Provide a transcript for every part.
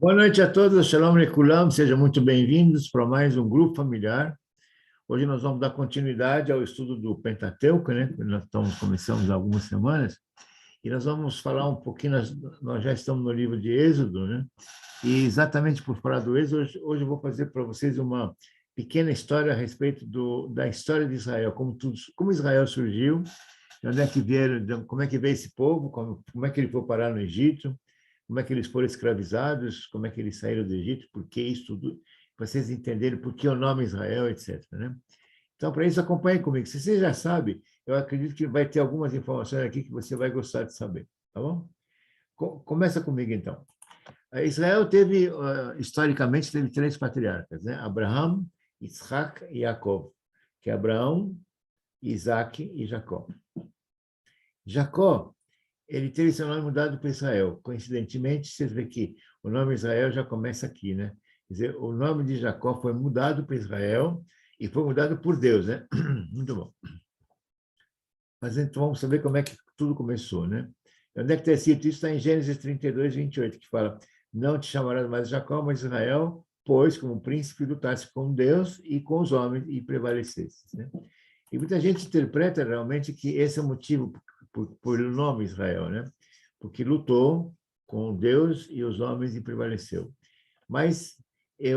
Boa noite a todos, Shalom Lekulam, sejam muito bem-vindos para mais um grupo familiar. Hoje nós vamos dar continuidade ao estudo do Pentateuco, né? Começamos há algumas semanas, e nós vamos falar um pouquinho, nós já estamos no livro de Êxodo, né? E exatamente por falar do Êxodo, hoje eu vou fazer para vocês uma pequena história a respeito da história de Israel, como Israel surgiu, de onde é que vieram, como é que veio esse povo, como é que ele foi parar no Egito, como é que eles foram escravizados, como é que eles saíram do Egito, por que isso tudo, para vocês entenderem por que o nome Israel, etc. Né? Então, para isso, acompanhe comigo. Se você já sabe, eu acredito que vai ter algumas informações aqui que você vai gostar de saber, tá bom? Começa comigo, então. Israel teve, historicamente, teve três patriarcas, né? Abraão, Isaac e Jacó, que é Abraão, Isaac e Jacó. Jacó, ele teve seu nome mudado para Israel. Coincidentemente, você vê que o nome Israel já começa aqui, né? Quer dizer, o nome de Jacó foi mudado para Israel e foi mudado por Deus, né? Muito bom. Mas então vamos saber como é que tudo começou, né? Onde é que está escrito isso? Está em Gênesis 32, 28, que fala: não te chamarás mais Jacó, mas Israel, pois como príncipe lutasse com Deus e com os homens e prevalecesse, né? E muita gente interpreta realmente que esse é o motivo por o nome Israel, né? Porque lutou com Deus e os homens e prevaleceu. Mas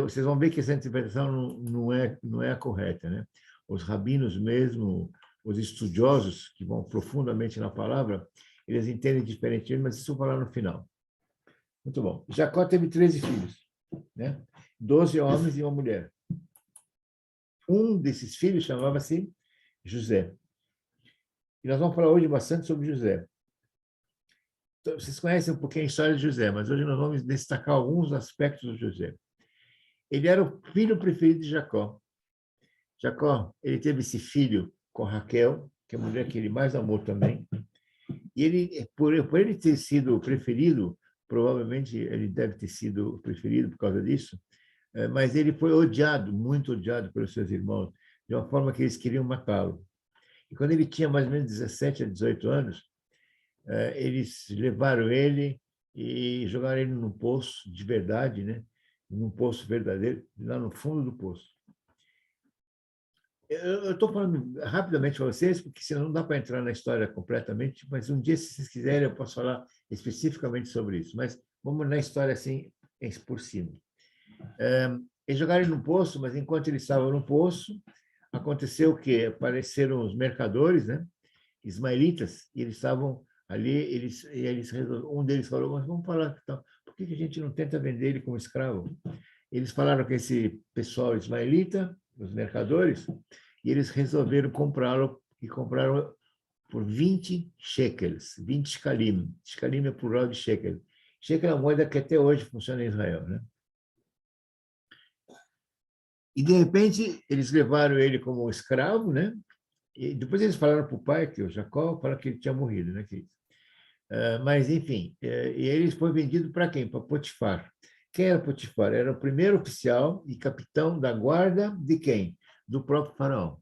vocês vão ver que essa interpretação não é a correta, né? Os rabinos mesmo, os estudiosos que vão profundamente na palavra, eles entendem diferentemente, mas isso eu vou falar no final. Muito bom. Jacó teve 13 filhos, né? 12 homens e uma mulher. Um desses filhos chamava-se José. E nós vamos falar hoje bastante sobre José. Então, vocês conhecem um pouquinho a história de José, mas hoje nós vamos destacar alguns aspectos do José. Ele era o filho preferido de Jacó. Jacó, ele teve esse filho com Raquel, que é a mulher que ele mais amou também. E ele, por ele ter sido preferido, provavelmente ele deve ter sido preferido por causa disso, mas ele foi odiado, muito odiado pelos seus irmãos, de uma forma que eles queriam matá-lo. E quando ele tinha mais ou menos 17 a 18 anos, eles levaram ele e jogaram ele num poço de verdade, né? Num poço verdadeiro, lá no fundo do poço. Eu estou falando rapidamente para vocês, porque senão não dá para entrar na história completamente, mas um dia, se vocês quiserem, eu posso falar especificamente sobre isso. Mas vamos na história assim, por cima. Eles jogaram ele no poço, mas enquanto ele estava no poço, aconteceu o quê? Apareceram os mercadores, né? Ismaelitas, e eles estavam ali, um deles falou: mas vamos falar, então, por que a gente não tenta vender ele como escravo? Eles falaram com esse pessoal ismaelita, os mercadores, e eles resolveram comprá-lo, e compraram por 20 shekels, 20 shekalim. Shekalim é plural de shekel. Shekel é uma moeda que até hoje funciona em Israel, né? E, de repente, eles levaram ele como escravo, né? E depois eles falaram para o pai, que o Jacó, falaram que ele tinha morrido, né? Mas, enfim, e ele foi vendido para quem? Para Potifar. Quem era Potifar? Era o primeiro oficial e capitão da guarda de quem? Do próprio faraó.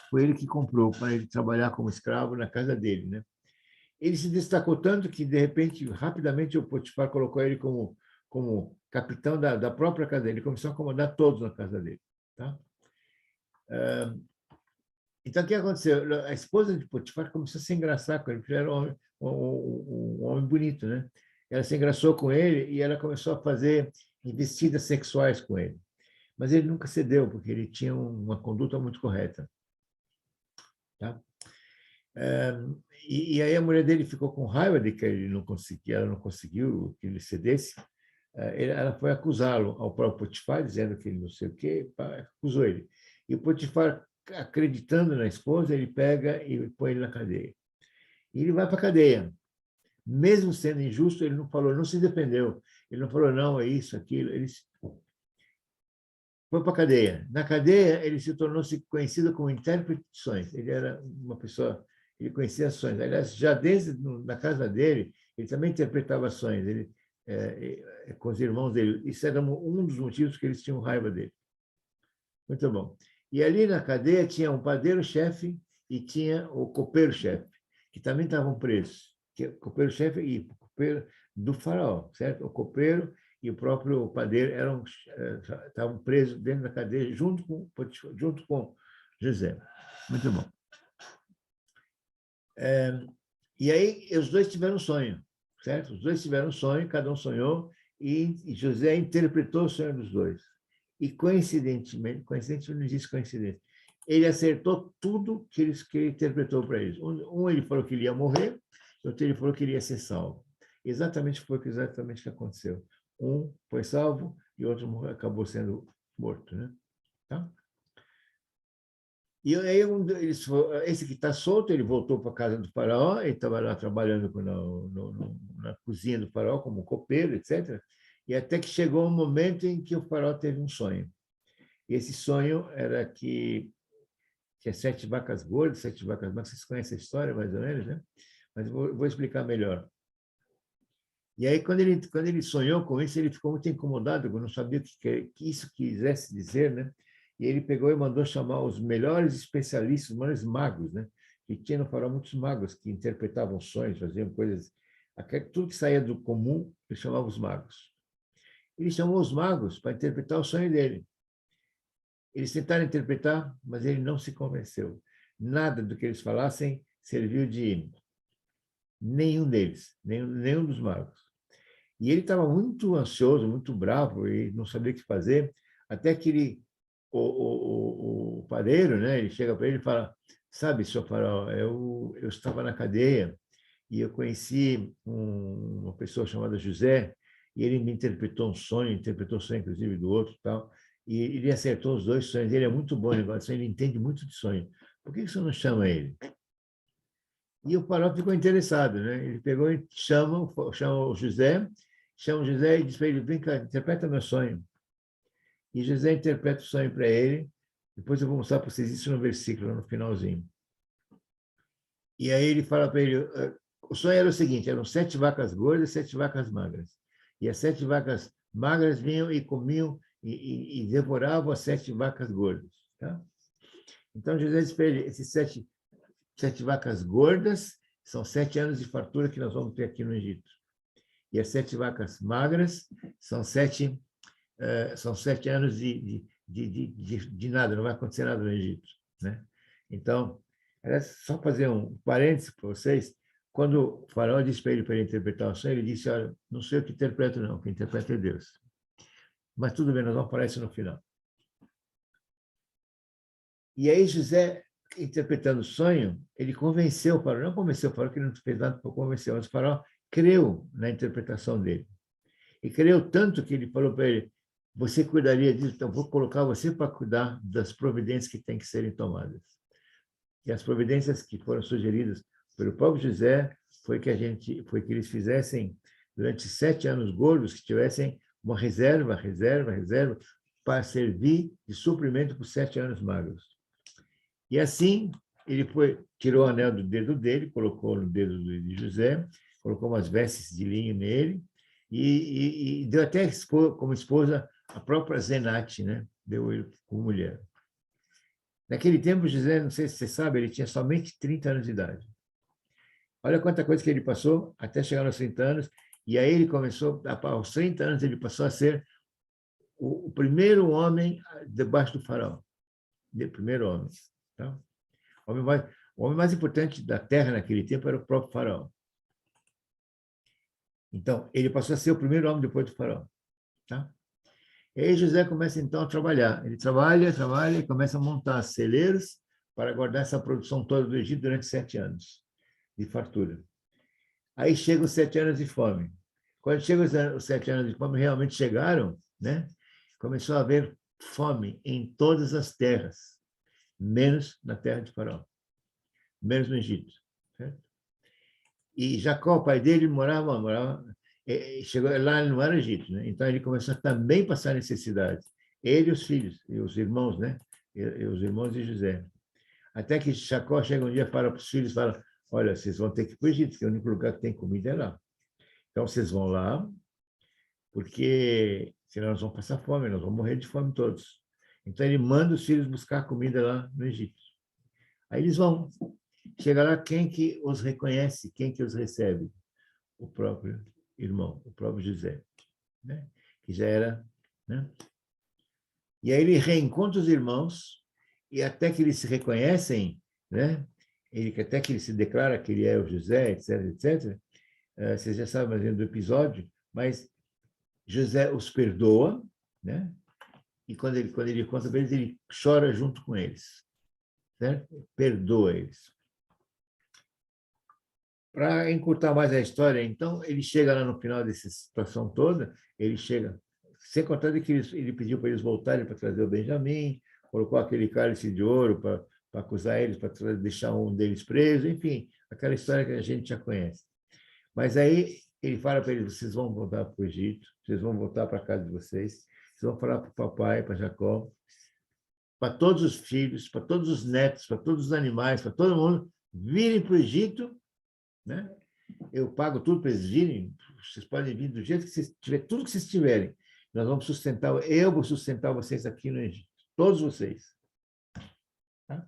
Foi ele que comprou para ele trabalhar como escravo na casa dele, né? Ele se destacou tanto que, de repente, rapidamente, o Potifar colocou ele como capitão da própria casa dele. Ele começou a comandar todos na casa dele, tá? Então, o que aconteceu? A esposa de Potifar começou a se engraçar com ele, porque ele era um homem bonito, né? Ela se engraçou com ele e ela começou a fazer investidas sexuais com ele. Mas ele nunca cedeu, porque ele tinha uma conduta muito correta. Tá? E aí a mulher dele ficou com raiva de que ela não conseguiu que ele cedesse. Ela foi acusá-lo ao próprio Potifar, dizendo que ele não sei o quê, acusou ele. E o Potifar, acreditando na esposa, ele pega e põe ele na cadeia. E ele vai para a cadeia. Mesmo sendo injusto, ele não falou, não se defendeu. Ele não falou, não, é isso, aquilo. Ele foi para a cadeia. Na cadeia, ele se tornou-se conhecido como intérprete de sonhos. Ele era uma pessoa, ele conhecia sonhos. Aliás, já desde na casa dele, ele também interpretava sonhos. Ele, com os irmãos dele. Isso era um dos motivos que eles tinham raiva dele. Muito bom. E ali na cadeia tinha um padeiro-chefe e tinha o copeiro-chefe, que também estavam presos. Que copeiro-chefe e copeiro do faraó, certo? O copeiro e o próprio padeiro estavam presos dentro da cadeia junto com José. Muito bom. E aí os dois tiveram um sonho, certo? Os dois tiveram um sonho, cada um sonhou, e José interpretou o sonho dos dois. E coincidentemente não existe coincidência, ele acertou tudo que ele interpretou para eles. Um ele falou que ele ia morrer, outro ele falou que ele ia ser salvo. Exatamente foi exatamente o que aconteceu. Um foi salvo e o outro acabou sendo morto, né? Tá? E aí esse que está solto, ele voltou para a casa do faraó, ele estava lá trabalhando na cozinha do faraó como copeiro, etc. E até que chegou um momento em que o faraó teve um sonho. E esse sonho era que tinha 7 vacas gordas, 7 vacas magras. Vocês conhecem a história, mais ou menos, né? Mas vou explicar melhor. E aí, quando ele sonhou com isso, ele ficou muito incomodado, não sabia o que isso quisesse dizer, né? E ele pegou e mandou chamar os melhores especialistas, os melhores magos, né? Que tinha no faraó muitos magos que interpretavam sonhos, faziam coisas... Tudo que saía do comum, ele chamava os magos. Ele chamou os magos para interpretar o sonho dele. Eles tentaram interpretar, mas ele não se convenceu. Nada do que eles falassem serviu de nenhum deles, nenhum dos magos. E ele estava muito ansioso, muito bravo, e não sabia o que fazer, até que o padeiro, né, ele chega para ele e fala: sabe, senhor faraó, eu estava na cadeia e eu conheci uma pessoa chamada José, e ele me interpretou um sonho, interpretou o sonho, inclusive, do outro, tal, e ele acertou os 2 sonhos. Ele é muito bom em negócio, ele entende muito de sonho. Por que você não chama ele? E o faraó ficou interessado, né? Ele pegou e chama o José e diz para ele: vem cá, interpreta meu sonho. E José interpreta o sonho para ele. Depois eu vou mostrar para vocês isso no versículo, no finalzinho. E aí ele fala para ele: o sonho era o seguinte, eram 7 vacas gordas e 7 vacas magras. E as 7 vacas magras vinham e comiam e devoravam as 7 vacas gordas. Tá? Então José diz para ele: esses 7 vacas gordas são 7 anos de fartura que nós vamos ter aqui no Egito. E as 7 vacas magras são 7 anos de nada, não vai acontecer nada no Egito. Né? Então, era só fazer um parênteses para vocês. Quando o faraó disse para ele interpretar o sonho, ele disse: olha, não sei o que interpreto, não, o que interpreta é Deus. Mas tudo bem, nós vamos falar isso no final. E aí José, interpretando o sonho, ele convenceu o faraó, não convenceu o faraó, que ele não fez nada para convencer, mas o faraó creu na interpretação dele. E creu tanto que ele falou para ele: você cuidaria disso, então vou colocar você para cuidar das providências que têm que serem tomadas. E as providências que foram sugeridas pelo próprio José foi que eles fizessem durante 7 anos gordos, que tivessem uma reserva para servir de suprimento por 7 anos magros. E assim ele tirou o anel do dedo dele, colocou no dedo de José, colocou umas vestes de linho nele e deu até como esposa a própria Zenate, né? Deu ele como mulher. Naquele tempo, José, não sei se você sabe, ele tinha somente 30 anos de idade. Olha quanta coisa que ele passou até chegar aos 30 anos, e aí ele começou, aos 30 anos, ele passou a ser o primeiro homem debaixo do faraó. O primeiro homem. Tá? O homem mais importante da terra naquele tempo era o próprio faraó. Então, ele passou a ser o primeiro homem depois do faraó. Tá? E aí José começa, então, a trabalhar. Ele trabalha e começa a montar celeiros para guardar essa produção toda do Egito durante 7 anos de fartura. Aí chegam os 7 anos de fome. Quando chegam os 7 anos de fome, realmente chegaram, né? Começou a haver fome em todas as terras, menos na terra de Faraó, menos no Egito. Certo? E Jacó, o pai dele, chegou lá, não era Egito, né? Então ele começou a também passar necessidade. Ele e os filhos, e os irmãos, né? E os irmãos de José. Até que Jacó chega um dia e fala para os filhos, fala: olha, vocês vão ter que ir para o Egito, porque o único lugar que tem comida é lá. Então vocês vão lá, porque senão nós vamos passar fome, nós vamos morrer de fome todos. Então ele manda os filhos buscar comida lá no Egito. Aí eles vão. Chega lá, quem que os reconhece, quem que os recebe? O próprio irmão, o próprio José. Né? que já era, né? E aí ele reencontra os irmãos, e até que eles se reconhecem, né? Até que ele se declara que ele é o José, etc, etc. Vocês já sabem mais ou menos do episódio, mas José os perdoa, né? E quando ele conta para eles, ele chora junto com eles, certo? Perdoa eles. Para encurtar mais a história, então, ele chega lá no final dessa situação toda, ele chega, sem contar de que ele pediu para eles voltarem para trazer o Benjamim, colocou aquele cálice de ouro para acusar eles, para deixar um deles preso, enfim, aquela história que a gente já conhece. Mas aí ele fala para eles, vocês vão voltar para o Egito, vocês vão voltar para a casa de vocês, vocês vão falar para o papai, para Jacó, para todos os filhos, para todos os netos, para todos os animais, para todo mundo, virem para o Egito, né? Eu pago tudo para eles virem, vocês podem vir do jeito que vocês tiverem, tudo que vocês tiverem. Nós vamos sustentar, eu vou sustentar vocês aqui no Egito, todos vocês. Tá?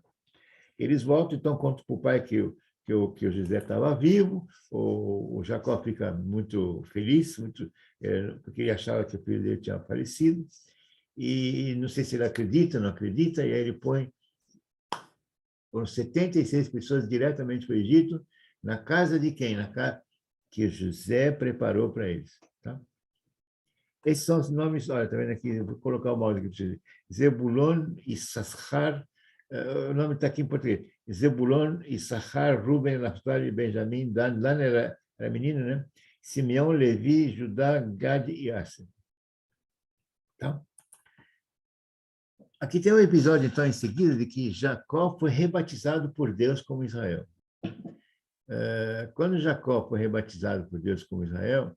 Eles voltam, então contam para o pai que o José estava vivo, o Jacó fica muito feliz, porque ele achava que o filho dele tinha falecido, e não sei se ele acredita, não acredita, e aí ele foram 76 pessoas diretamente para o Egito, na casa de quem? Na casa que José preparou para eles. Tá? Esses são os nomes, olha, está vendo aqui, vou colocar o mouse aqui para vocês. Zebulon e Sassar, o nome está aqui em português. Zebulon, Issachar, Ruben, Naphtali, Benjamim, Dan era menino, né? Simeão, Levi, Judá, Gad e Asser. Tá? Aqui tem um episódio, então, em seguida, de que Jacó foi rebatizado por Deus como Israel. Quando Jacó foi rebatizado por Deus como Israel,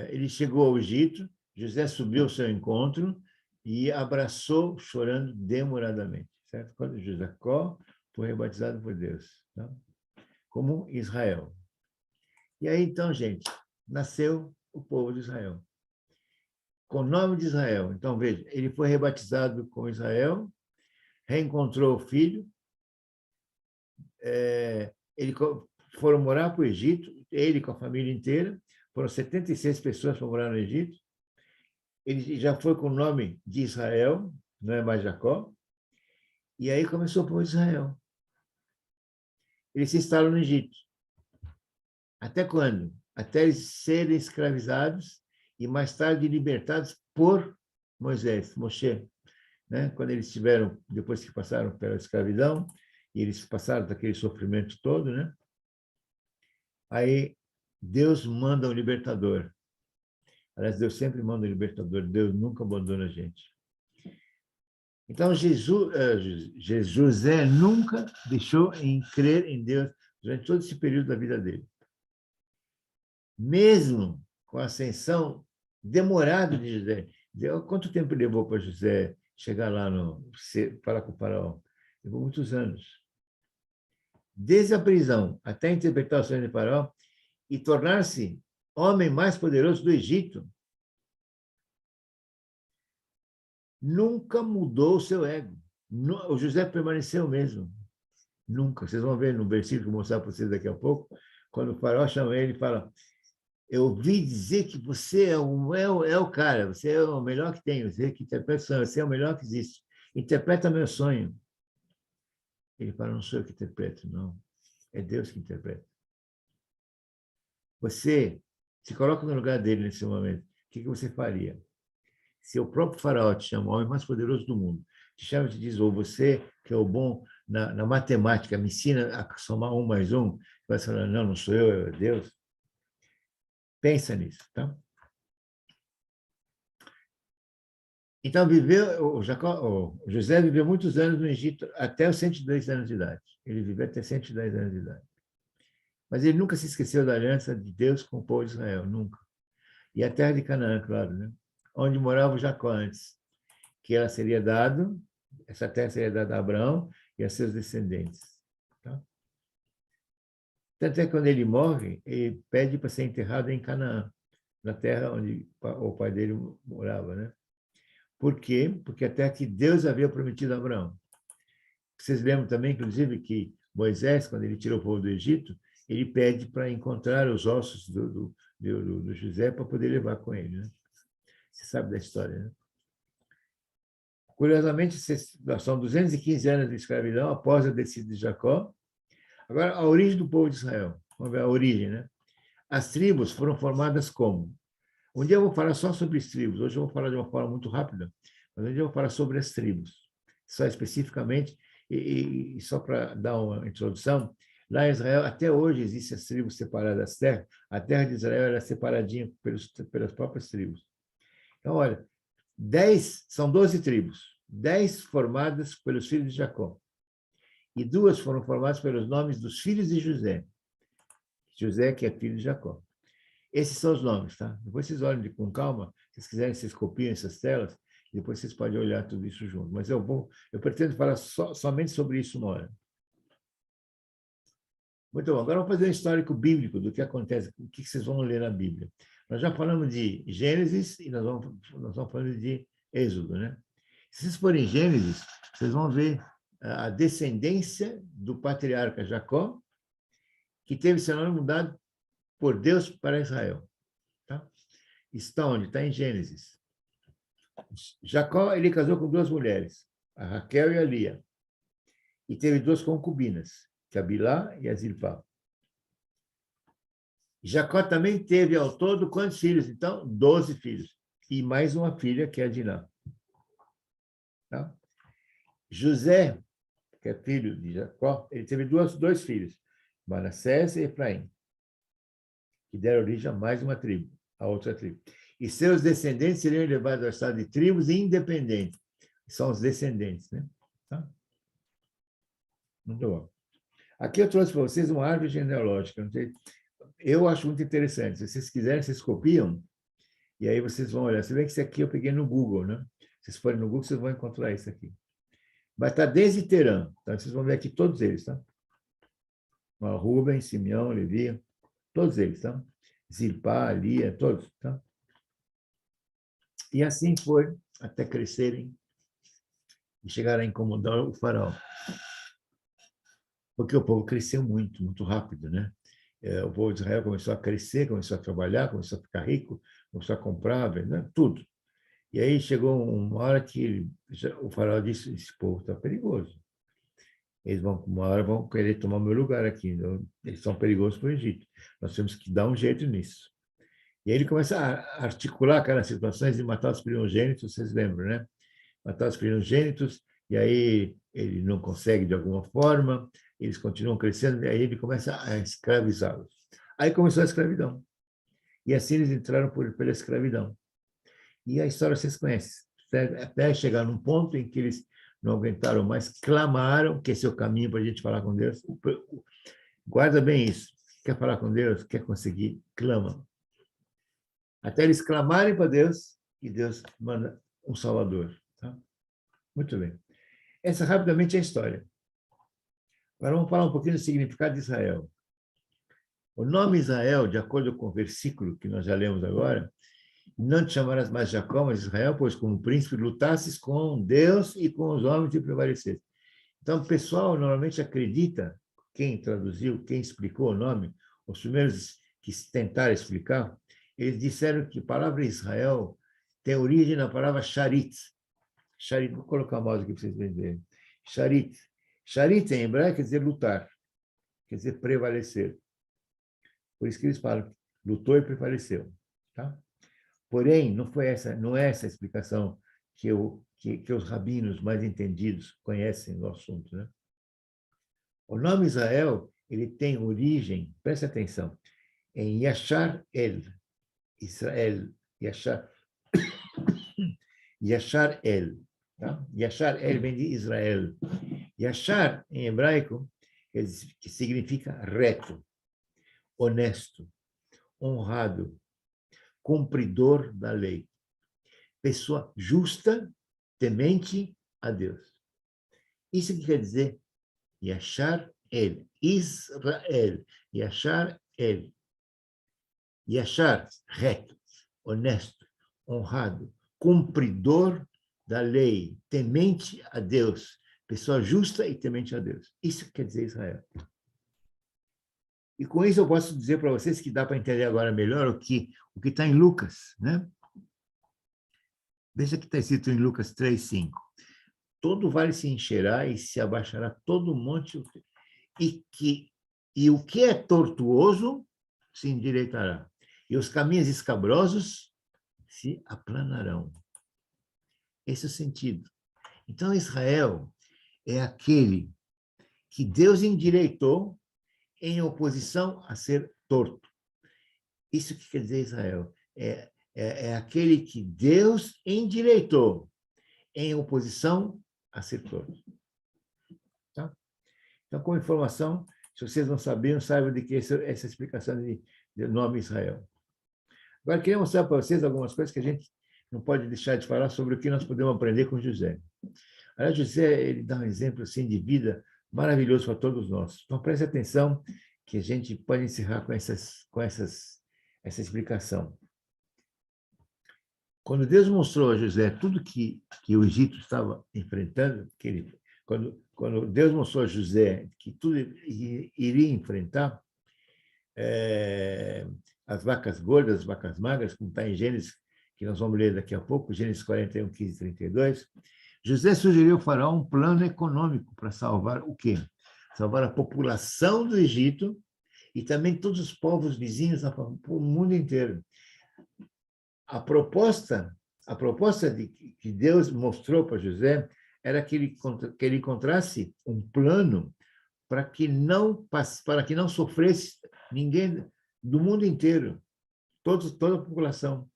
ele chegou ao Egito, José subiu ao seu encontro e abraçou, chorando demoradamente. Certo? Quando Jacó foi rebatizado por Deus, tá? Como Israel. E aí, então, gente, nasceu o povo de Israel. Com o nome de Israel. Então, veja, ele foi rebatizado com Israel, reencontrou o filho, ele foram morar para o Egito, ele com a família inteira, foram 76 pessoas para morar no Egito. Ele já foi com o nome de Israel, não é mais Jacó, e aí começou o povo de Israel. Eles se instalam no Egito. Até quando? Até eles serem escravizados e mais tarde libertados por Moisés, Moshe. Né? Quando eles tiveram, depois que passaram pela escravidão, e eles passaram daquele sofrimento todo, né? Aí Deus manda um libertador. Aliás, Deus sempre manda um libertador, Deus nunca abandona a gente. Então, José nunca deixou em crer em Deus durante todo esse período da vida dele. Mesmo com a ascensão demorada de José. Quanto tempo levou para José chegar lá falar com o faraó? Levou muitos anos. Desde a prisão até interpretar o sonho de faraó e tornar-se homem mais poderoso do Egito, nunca mudou o seu ego. O José permaneceu o mesmo. Nunca. Vocês vão ver no versículo que eu vou mostrar para vocês daqui a pouco, quando o faraó chama ele e fala: eu ouvi dizer que você é o cara, você é o melhor que tem, você que interpreta o sonho, você é o melhor que existe. Interpreta meu sonho. Ele fala: não sou eu que interpreto, não. É Deus que interpreta. Você se coloca no lugar dele nesse momento. O que você faria? Se o próprio faraó te chama, o homem mais poderoso do mundo, te chama e te diz: ou você, que é o bom na matemática, me ensina a somar 1 mais 1, vai falar: não sou eu, é Deus. Pensa nisso, tá? Então, o José viveu muitos anos no Egito, até os 102 anos de idade. Ele viveu até 110 anos de idade. Mas ele nunca se esqueceu da aliança de Deus com o povo de Israel, nunca. E a terra de Canaã, claro, né? Onde morava o Jacó antes, que essa terra seria dada a Abraão e a seus descendentes. Tá? Tanto é que quando ele morre, ele pede para ser enterrado em Canaã, na terra onde o pai dele morava, né? Por quê? Porque a terra que Deus havia prometido a Abraão. Vocês lembram também, inclusive, que Moisés, quando ele tirou o povo do Egito, ele pede para encontrar os ossos do José para poder levar com ele, né? Você sabe da história, né? Curiosamente, são 215 anos de escravidão após a descida de Jacó. Agora, a origem do povo de Israel. Vamos ver a origem, né? As tribos foram formadas como? Um dia eu vou falar só sobre as tribos. Hoje eu vou falar de uma forma muito rápida, mas um dia eu vou falar sobre as tribos. Só especificamente, e só para dar uma introdução, lá em Israel, até hoje, existem as tribos separadas das terras. A terra de Israel era separadinha pelas próprias tribos. Então, olha, são 12 tribos, 10 formadas pelos filhos de Jacó, e 2 foram formadas pelos nomes dos filhos de José. José, que é filho de Jacó. Esses são os nomes, tá? Depois vocês olhem com calma, se vocês quiserem, vocês copiam essas telas, e depois vocês podem olhar tudo isso junto. Mas eu pretendo falar somente sobre isso uma hora. Muito bom. Agora vamos fazer um histórico bíblico do que acontece, o que vocês vão ler na Bíblia. Nós já falamos de Gênesis e nós vamos falando de Êxodo, né? Se vocês forem em Gênesis, vocês vão ver a descendência do patriarca Jacó, que teve seu nome mudado por Deus para Israel. Tá? Está onde? Está em Gênesis. Jacó, ele casou com 2 mulheres, a Raquel e a Lia, e teve 2 concubinas, que é a Bilá e a Zilpá. Jacó também teve ao todo quantos filhos? Então, 12 filhos. E mais uma filha, que é a Diná. Tá? José, que é filho de Jacó, ele teve 2 filhos, Manassés e Efraim, que deram origem a mais uma tribo, a outra tribo. E seus descendentes seriam levados ao estado de tribos independentes. São os descendentes, né? Tá? Muito bom. Aqui eu trouxe para vocês uma árvore genealógica. Eu acho muito interessante. Se vocês quiserem, vocês copiam, e aí vocês vão olhar. Você vê que isso aqui eu peguei no Google, né? Se vocês forem no Google, vocês vão encontrar isso aqui. Vai estar desde Terã. Então, vocês vão ver aqui todos eles, tá? Rubem, Simeão, Levi, todos eles, tá? Zilpá, Lia, todos, tá? E assim foi até crescerem e chegar a incomodar o faraó. Porque o povo cresceu muito, muito rápido, né? O povo de Israel começou a crescer, começou a trabalhar, começou a ficar rico, começou a comprar, vender, tudo. E aí chegou uma hora que o faraó disse, esse povo está perigoso. Uma hora vão querer tomar meu lugar aqui. Então, eles são perigosos para o Egito. Nós temos que dar um jeito nisso. E aí ele começa a articular aquelas situações de matar os primogênitos, vocês lembram, né? Matar os primogênitos, e aí ele não consegue de alguma forma, eles continuam crescendo, e aí ele começa a escravizá-los. Aí começou a escravidão. E assim eles entraram pela escravidão. E a história vocês conhecem, até chegar num ponto em que eles não aguentaram mais, clamaram, que esse é o caminho para a gente falar com Deus. Guarda bem isso. Quer falar com Deus? Quer conseguir? Clama. Até eles clamarem para Deus, e Deus manda um Salvador. Tá? Muito bem. Essa rapidamente é a história. Agora vamos falar um pouquinho do significado de Israel. O nome Israel, de acordo com o versículo que nós já lemos agora, não te chamarás mais Jacó, mas Israel, pois como príncipe lutasses com Deus e com os homens e prevalecesses. Então, o pessoal normalmente acredita, quem traduziu, quem explicou o nome, os primeiros que tentaram explicar, eles disseram que a palavra Israel tem origem na palavra charit. Charit, vou colocar a mouse aqui para vocês verem. Charit. Charit em hebraico quer dizer lutar, quer dizer prevalecer. Por isso que eles falam, lutou e prevaleceu. Tá? Porém, não é essa a explicação que os rabinos mais entendidos conhecem no assunto. Né? O nome Israel ele tem origem, preste atenção, em Yashar El, Israel, Yashar, Yashar El. Tá? Yashar El vem de Israel. Yashar, em hebraico, que significa reto, honesto, honrado, cumpridor da lei. Pessoa justa, temente a Deus. Isso que quer dizer Yashar El, Israel, Yashar El. Yashar, reto, honesto, honrado, cumpridor da lei, temente a Deus, pessoa justa e temente a Deus. Isso quer dizer Israel. E com isso eu posso dizer para vocês que dá para entender agora melhor o que está em Lucas, né? Veja que está escrito em Lucas 3:5. Todo vale se encherá e se abaixará todo monte, e o que é tortuoso se endireitará, e os caminhos escabrosos se aplanarão. Esse é o sentido. Então, Israel é aquele que Deus endireitou em oposição a ser torto. Isso que quer dizer Israel. É aquele que Deus endireitou em oposição a ser torto. Tá? Então, como informação, se vocês não sabiam, saibam de que essa explicação de nome Israel. Agora, queria mostrar para vocês algumas coisas que a gente não pode deixar de falar sobre o que nós podemos aprender com José. Aliás, José, ele dá um exemplo assim, de vida maravilhoso para todos nós. Então, preste atenção que a gente pode encerrar com essa explicação. Quando Deus mostrou a José tudo que o Egito estava enfrentando, quando Deus mostrou a José que tudo iria enfrentar, as vacas gordas, as vacas magras, como está em Gênesis, que nós vamos ler daqui a pouco, Gênesis 41, 15, 32, José sugeriu ao faraó um plano econômico para salvar o quê? Salvar a população do Egito e também todos os povos vizinhos do mundo inteiro. A proposta que Deus mostrou para José era que ele encontrasse um plano para que não sofresse ninguém do mundo inteiro, toda a população.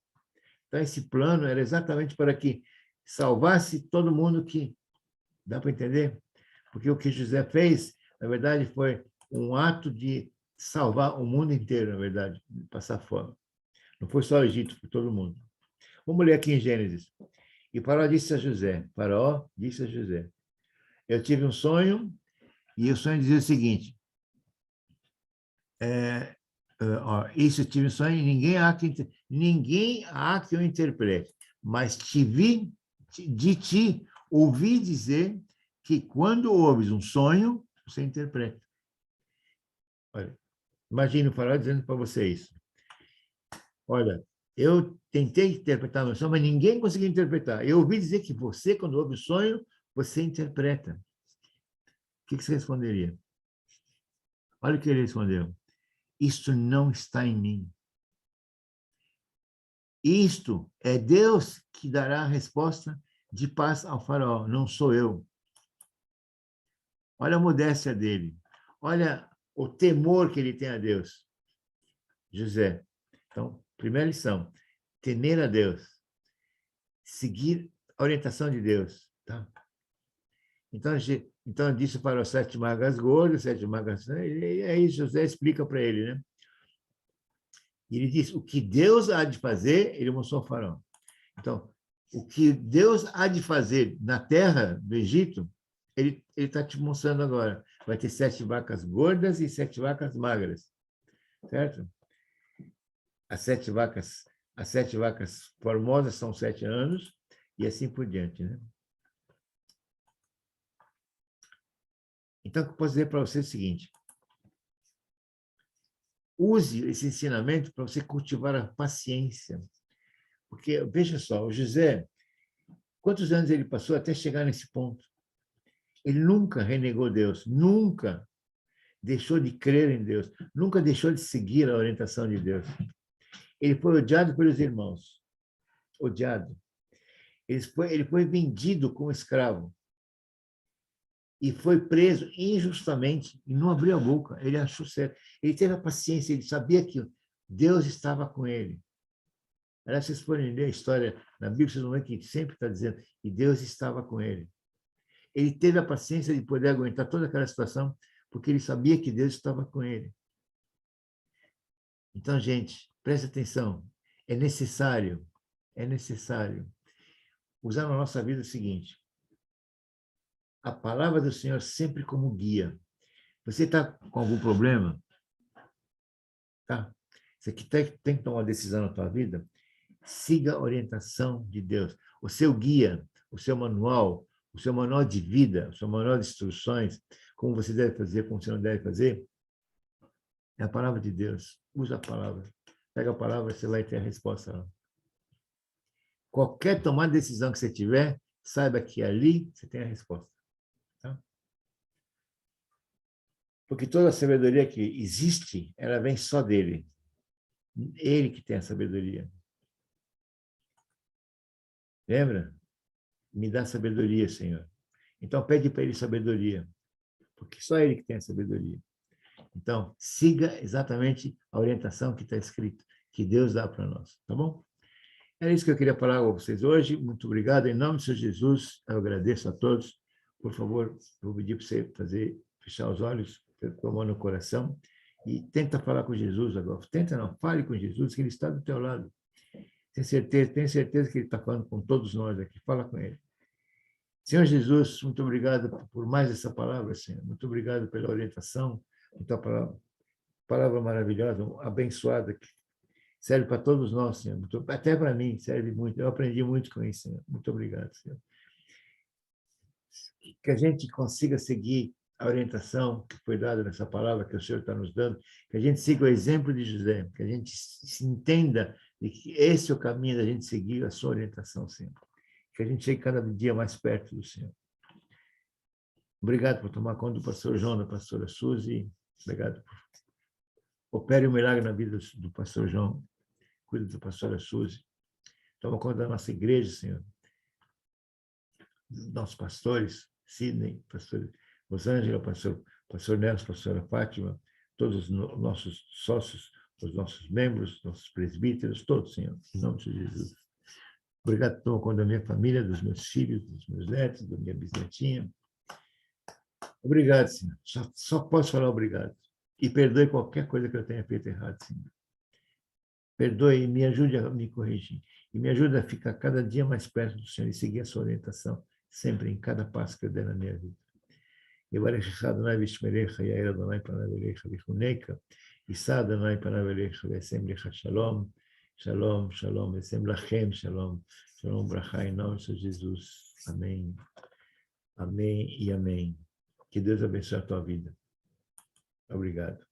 Então, esse plano era exatamente para que salvasse todo mundo que... Dá para entender? Porque o que José fez, na verdade, foi um ato de salvar o mundo inteiro, na verdade, de passar fome. Não foi só o Egito, foi todo mundo. Vamos ler aqui em Gênesis. E Faraó disse a José, eu tive um sonho, e o sonho dizia o seguinte, isso eu tive um sonho e ninguém há que o interprete, mas de ti ouvi dizer que quando ouves um sonho, você interpreta. Olha, imagine o Faraó dizendo para você isso. Olha, eu tentei interpretar meu sonho, mas ninguém conseguiu interpretar. Eu ouvi dizer que você, quando ouve o sonho, você interpreta. O que você responderia? Olha o que ele respondeu. Isto não está em mim. Isto é Deus que dará a resposta de paz ao faraó, não sou eu. Olha a modéstia dele. Olha o temor que ele tem a Deus. José. Então, primeira lição, temer a Deus. Seguir a orientação de Deus. Tá? Então disse para os 7 magas gordos, 7 magas... E aí José explica para ele, né? E ele diz, o que Deus há de fazer, ele mostrou ao faraó. Então, o que Deus há de fazer na terra do Egito, ele está te mostrando agora. Vai ter 7 vacas gordas e 7 vacas magras. Certo? As 7 vacas formosas são 7 anos, e assim por diante, né? Então, o que eu posso dizer para você é o seguinte. Use esse ensinamento para você cultivar a paciência. Porque, veja só, o José, quantos anos ele passou até chegar nesse ponto? Ele nunca renegou Deus, nunca deixou de crer em Deus, nunca deixou de seguir a orientação de Deus. Ele foi odiado pelos irmãos, odiado. Ele foi vendido como escravo e foi preso injustamente e não abriu a boca. Ele achou certo. Ele teve a paciência, ele sabia que Deus estava com ele. Aliás, vocês forem ler a história na Bíblia, vocês vão ver que sempre está dizendo que Deus estava com ele. Ele teve a paciência de poder aguentar toda aquela situação, porque ele sabia que Deus estava com ele. Então, gente, preste atenção. É necessário usar na nossa vida o seguinte: a palavra do Senhor sempre como guia. Você está com algum problema? Tá? Você aqui tem que tomar uma decisão na tua vida? Siga a orientação de Deus. O seu guia, o seu manual de vida, o seu manual de instruções, como você deve fazer, como você não deve fazer, é a palavra de Deus. Usa a palavra. Pega a palavra, você vai ter a resposta lá. Qualquer tomada de decisão que você tiver, saiba que ali você tem a resposta. Tá? Porque toda a sabedoria que existe, ela vem só dele. Ele que tem a sabedoria. Lembra? Me dá sabedoria, Senhor. Então, pede para ele sabedoria, porque só ele que tem a sabedoria. Então, siga exatamente a orientação que está escrito, que Deus dá para nós, tá bom? Era isso que eu queria falar com vocês hoje. Muito obrigado. Em nome do Senhor Jesus, eu agradeço a todos. Por favor, vou pedir para você fechar os olhos, com a mão no coração, e tenta falar com Jesus agora. Tenta não, fale com Jesus, que ele está do teu lado. Tenho certeza que ele está falando com todos nós aqui. Fala com ele. Senhor Jesus, muito obrigado por mais essa palavra, Senhor. Muito obrigado pela orientação, muita palavra maravilhosa, abençoada, que serve para todos nós, Senhor. Até para mim, serve muito. Eu aprendi muito com isso, Senhor. Muito obrigado, Senhor. Que a gente consiga seguir a orientação que foi dada nessa palavra que o Senhor está nos dando, que a gente siga o exemplo de José, que a gente se entenda de que esse é o caminho da gente seguir a sua orientação, Senhor. Que a gente chegue cada dia mais perto do Senhor. Obrigado por tomar conta do pastor João, da pastora Suzy. Obrigado por opere um milagre na vida do pastor João. Cuida da pastora Suzy. Toma conta da nossa igreja, Senhor. Dos nossos pastores, Sidney, pastor Rosângela, pastor Nelson, pastora Fátima, todos os nossos sócios, os nossos membros, nossos presbíteros, todos, Senhor, em nome de Jesus. Obrigado por tomar conta da minha família, dos meus filhos, dos meus netos, da minha bisnetinha. Obrigado, Senhor. Só posso falar obrigado. E perdoe qualquer coisa que eu tenha feito errado, Senhor. Perdoe e me ajude a me corrigir. E me ajude a ficar cada dia mais perto do Senhor e seguir a sua orientação, sempre, em cada passo que eu der na minha vida. יברך אדוני וישמרך, יאיר אדוני פניו אליך ויחונקה, יישא אדוני פניו אליך וישם לך שלום, שלום, שלום, וישם לכם שלום, שלום וברכה, em nome de Jesus. Amém. Amém e amém. Que Deus abençoe a tua vida. Obrigado.